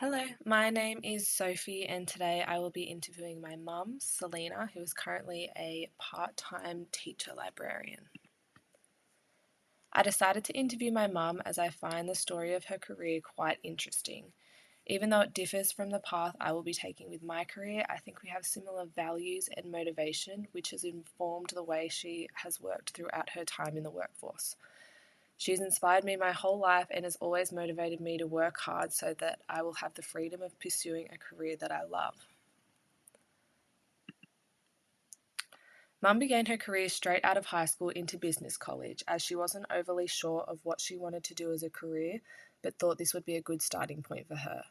Hello, my name is Sophie, and today I will be interviewing my mum, Selena, who is currently a part-time teacher librarian. I decided to interview my mum as I find the story of her career quite interesting. Even though it differs from the path I will be taking with my career, I think we have similar values and motivation, which has informed the way she has worked throughout her time in the workforce. She's inspired me my whole life and has always motivated me to work hard so that I will have the freedom of pursuing a career that I love. Mum began her career straight out of high school into business college, as she wasn't overly sure of what she wanted to do as a career, but thought this would be a good starting point for her.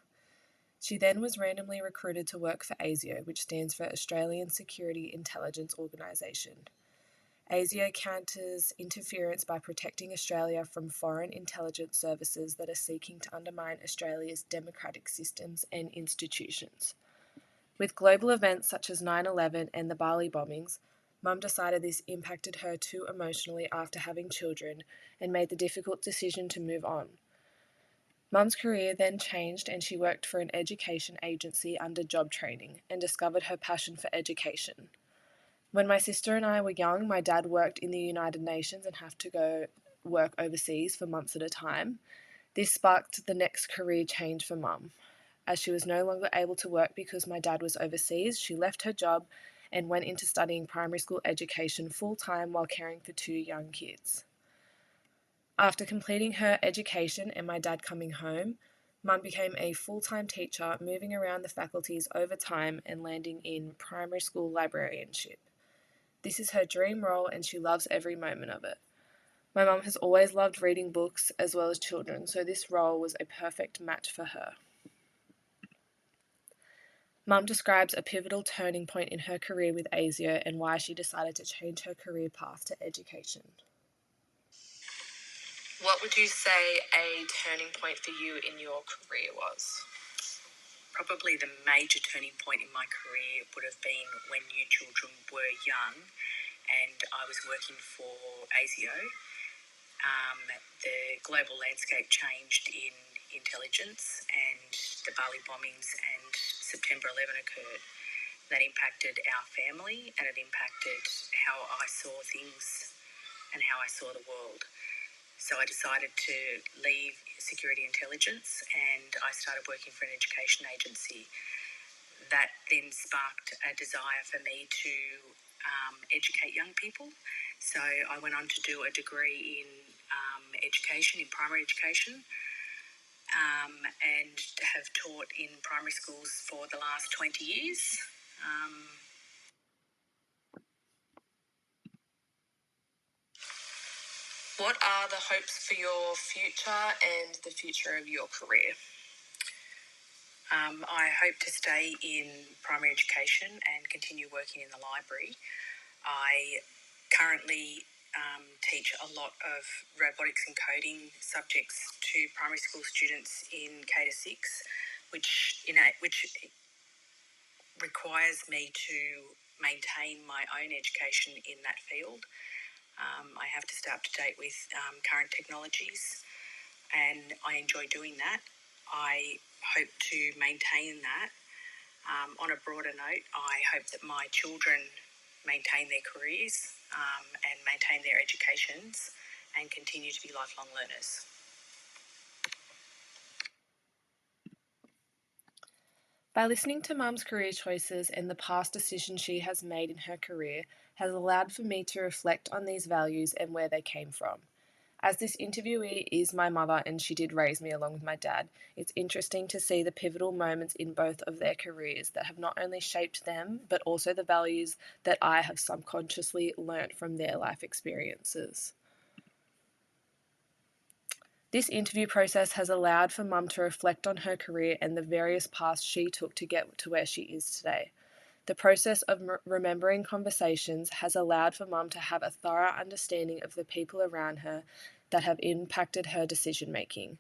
She then was randomly recruited to work for ASIO, which stands for Australian Security Intelligence Organisation. ASIO counters interference by protecting Australia from foreign intelligence services that are seeking to undermine Australia's democratic systems and institutions. With global events such as 9/11 and the Bali bombings, Mum decided this impacted her too emotionally after having children and made the difficult decision to move on. Mum's career then changed and she worked for an education agency under job training and discovered her passion for education. When my sister and I were young, my dad worked in the United Nations and had to go work overseas for months at a time. This sparked the next career change for Mum. As she was no longer able to work because my dad was overseas, she left her job and went into studying primary school education full-time while caring for two young kids. After completing her education and my dad coming home, Mum became a full-time teacher, moving around the faculties over time and landing in primary school librarianship. This is her dream role and she loves every moment of it. My mum has always loved reading books as well as children, so this role was a perfect match for her. Mum describes a pivotal turning point in her career with ASIO and why she decided to change her career path to education. What would you say a turning point for you in your career was? Probably the major turning point in my career would have been when new children were young and I was working for ASIO. The global landscape changed in intelligence and the Bali bombings and September 11 occurred. That impacted our family and it impacted how I saw things and how I saw the world. So I decided to leave security intelligence and I started working for an education agency. That then sparked a desire for me to educate young people. So I went on to do a degree in education, in primary education, and have taught in primary schools for the last 20 years. What are the hopes for your future and the future of your career? I hope to stay in primary education and continue working in the library. I currently teach a lot of robotics and coding subjects to primary school students in K to 6, which requires me to maintain my own education in that field. I have to stay up to date with current technologies, and I enjoy doing that. I hope to maintain that. On a broader note, I hope that my children maintain their careers and maintain their educations and continue to be lifelong learners. By listening to Mum's career choices and the past decisions she has made in her career has allowed for me to reflect on these values and where they came from. As this interviewee is my mother and she did raise me along with my dad, it's interesting to see the pivotal moments in both of their careers that have not only shaped them, but also the values that I have subconsciously learnt from their life experiences. This interview process has allowed for Mum to reflect on her career and the various paths she took to get to where she is today. The process of remembering conversations has allowed for Mum to have a thorough understanding of the people around her that have impacted her decision making.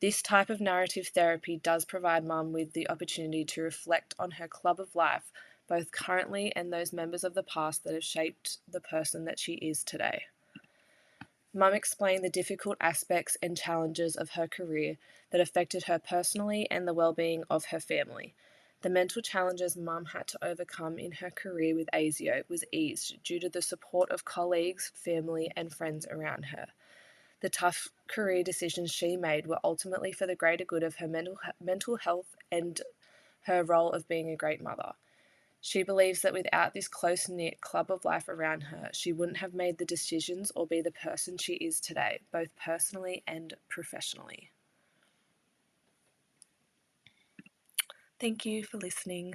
This type of narrative therapy does provide Mum with the opportunity to reflect on her club of life, both currently and those members of the past that have shaped the person that she is today. Mum explained the difficult aspects and challenges of her career that affected her personally and the well-being of her family. The mental challenges Mum had to overcome in her career with ASIO was eased due to the support of colleagues, family, and friends around her. The tough career decisions she made were ultimately for the greater good of her mental health and her role of being a great mother. She believes that without this close knit club of life around her, she wouldn't have made the decisions or be the person she is today, both personally and professionally. Thank you for listening.